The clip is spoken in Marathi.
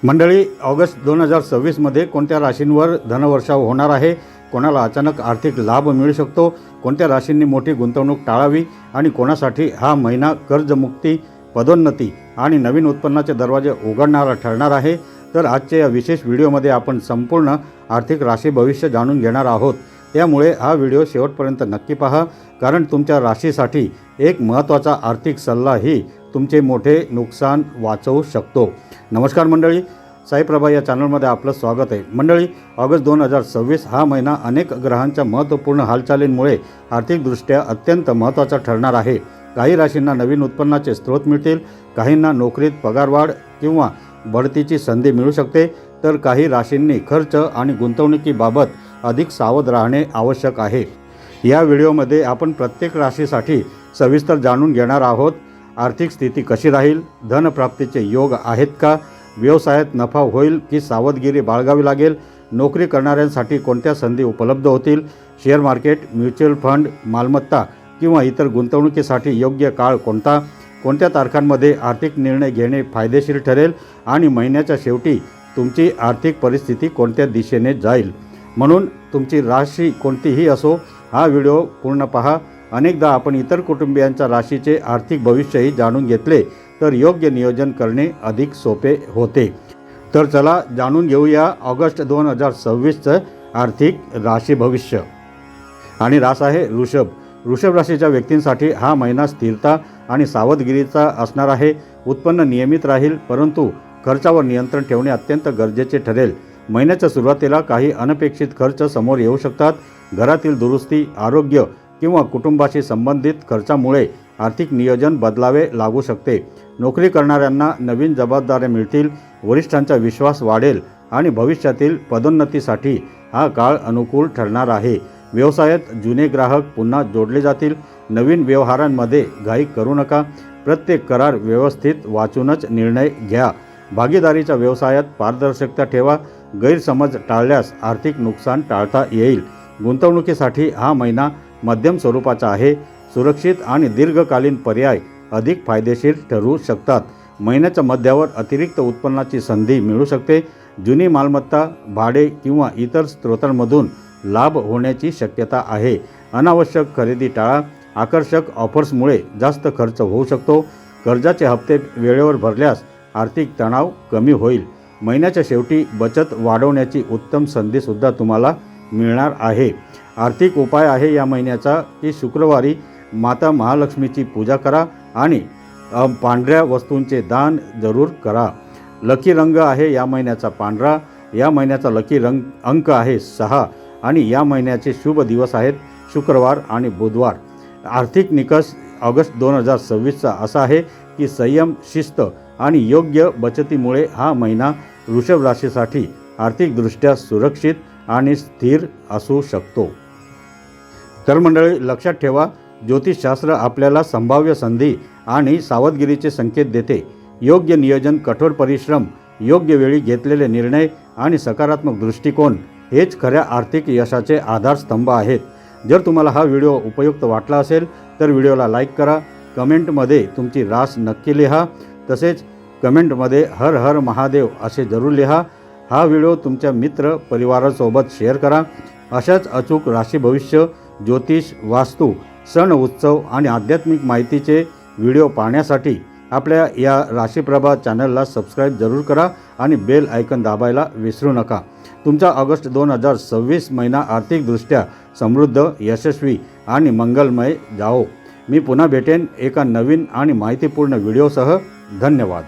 मंडळी, ऑगस्ट 2026मध्ये कोणत्या राशींवर धनवर्षाव होणार आहे, कोणाला अचानक आर्थिक लाभ मिळू शकतो, कोणत्या राशींनी मोठी गुंतवणूक टाळावी आणि कोणासाठी हा महिना कर्जमुक्ती, पदोन्नती आणि नवीन उत्पन्नाचे दरवाजे उघडणारा ठरणार आहे। तर आजच्या या विशेष व्हिडिओमध्ये आपण संपूर्ण आर्थिक राशी भविष्य जाणून घेणार आहोत। त्यामुळे हा व्हिडिओ शेवटपर्यंत नक्की पहा, कारण तुमच्या राशीसाठी एक महत्त्वाचा आर्थिक सल्लाही तुमचे मोठे नुकसान वाचवू शकतो। नमस्कार मंडळी, साईप्रभा या चॅनलमध्ये आपलं स्वागत आहे। मंडळी, ऑगस्ट 2026 हा महिना अनेक ग्रहांच्या महत्त्वपूर्ण हालचालींमुळे आर्थिकदृष्ट्या अत्यंत महत्त्वाचा ठरणार आहे। काही राशींना नवीन उत्पन्नाचे स्रोत मिळतील, काहींना नोकरीत पगारवाढ किंवा बढतीची संधी मिळू शकते, तर काही राशींनी खर्च आणि गुंतवणुकीबाबत अधिक सावध राहणे आवश्यक आहे। या व्हिडिओमध्ये आपण प्रत्येक राशीसाठी सविस्तर जाणून घेणार आहोत। आर्थिक स्थिती कशी राहील, धनप्राप्तीचे योग आहेत का, व्यवसायात नफा होईल की सावधगिरी बाळगावी लागेल, नोकरी करणाऱ्यांसाठी कोणत्या संधी उपलब्ध होतील, शेअर मार्केट, म्युच्युअल फंड, मालमत्ता किंवा इतर गुंतवणुकीसाठी योग्य काळ कोणता, कोणत्या तारखांमध्ये आर्थिक निर्णय घेणे फायदेशीर ठरेल आणि महिन्याच्या शेवटी तुमची आर्थिक परिस्थिती कोणत्या दिशेने जाईल। म्हणून तुमची राशी कोणतीही असो, हा व्हिडिओ पूर्ण पहा। अनेकदा आपण इतर कुटुंबियांच्या राशीचे आर्थिक भविष्यही जाणून घेतले तर योग्य नियोजन करणे अधिक सोपे होते। तर चला जाणून घेऊया ऑगस्ट 2026चं आर्थिक राशी भविष्य। आणि रास आहे वृषभ। वृषभ राशीच्या व्यक्तींसाठी हा महिना स्थिरता आणि सावधगिरीचा असणार आहे। उत्पन्न नियमित राहील, परंतु खर्चावर नियंत्रण ठेवणे अत्यंत गरजेचे ठरेल। महिन्याच्या सुरुवातीला काही अनपेक्षित खर्च समोर येऊ शकतात। घरातील दुरुस्ती, आरोग्य किंवा कुटुंबाशी संबंधित खर्चामुळे आर्थिक नियोजन बदलावे लागू शकते। नोकरी करणाऱ्यांना नवीन जबाबदाऱ्या मिळतील, वरिष्ठांचा विश्वास वाढेल आणि भविष्यातील पदोन्नतीसाठी हा काळ अनुकूल ठरणार आहे। व्यवसायात जुने ग्राहक पुन्हा जोडले जातील। नवीन व्यवहारांमध्ये घाई करू नका, प्रत्येक करार व्यवस्थित वाचूनच निर्णय घ्या। भागीदारीच्या व्यवसायात पारदर्शकता ठेवा, गैरसमज टाळल्यास आर्थिक नुकसान टाळता येईल। गुंतवणुकीसाठी हा महिना मध्यम स्वरूपाचा आहे। सुरक्षित आणि दीर्घकालीन पर्याय अधिक फायदेशीर ठरू शकतात। महिन्याच्या मध्यावर अतिरिक्त उत्पन्नाची संधी मिळू शकते। जुनी मालमत्ता, भाडे किंवा इतर स्रोतांमधून लाभ होण्याची शक्यता आहे। अनावश्यक खरेदी टाळा, आकर्षक ऑफर्समुळे जास्त खर्च होऊ शकतो। कर्जाचे हप्ते वेळेवर भरल्यास आर्थिक तणाव कमी होईल। महिन्याच्या शेवटी बचत वाढवण्याची उत्तम संधीसुद्धा तुम्हाला मिळणार आहे। आर्थिक उपाय आहे या महिन्याचा की शुक्रवारी माता महालक्ष्मीची पूजा करा आणि पांढऱ्या वस्तूंचे दान जरूर करा। लकी रंग आहे या महिन्याचा पांढरा। या महिन्याचा लकी अंक आहे 6 आणि या महिन्याचे शुभ दिवस आहेत शुक्रवार आणि बुधवार। आर्थिक निकष ऑगस्ट 2026चा असा आहे की संयम, शिस्त आणि योग्य बचतीमुळे हा महिना वृषभ राशीसाठी आर्थिकदृष्ट्या सुरक्षित आणि स्थिर असू शकतो। तर मंडळी, लक्षात ठेवा, ज्योतिषशास्त्र आपल्याला संभाव्य संधी आणि सावधगिरीचे संकेत देते। योग्य नियोजन, कठोर परिश्रम, योग्य वेळी घेतलेले निर्णय आणि सकारात्मक दृष्टिकोन हेच खऱ्या आर्थिक यशाचे आधारस्तंभ आहेत। जर तुम्हाला हा व्हिडिओ उपयुक्त वाटला असेल तर व्हिडिओला लाईक करा, कमेंटमध्ये तुमची रास नक्की लिहा, तसेच कमेंटमध्ये हर हर महादेव असे जरूर लिहा। हा व्हिडिओ तुमच्या मित्र परिवारासोबत शेअर करा। अशाच अचूक राशी भविष्य, ज्योतिष, वास्तू, सण, उत्सव आणि आध्यात्मिक माहितीचे व्हिडिओ पाहण्यासाठी आपल्या या राशीप्रभा चॅनलला सबस्क्राईब जरूर करा आणि बेल आयकन दाबायला विसरू नका। तुमचा ऑगस्ट 2026 महिना आर्थिकदृष्ट्या समृद्ध, यशस्वी आणि मंगलमय जाओ। मी पुन्हा भेटेन एका नवीन आणि माहितीपूर्ण व्हिडिओसह। धन्यवाद।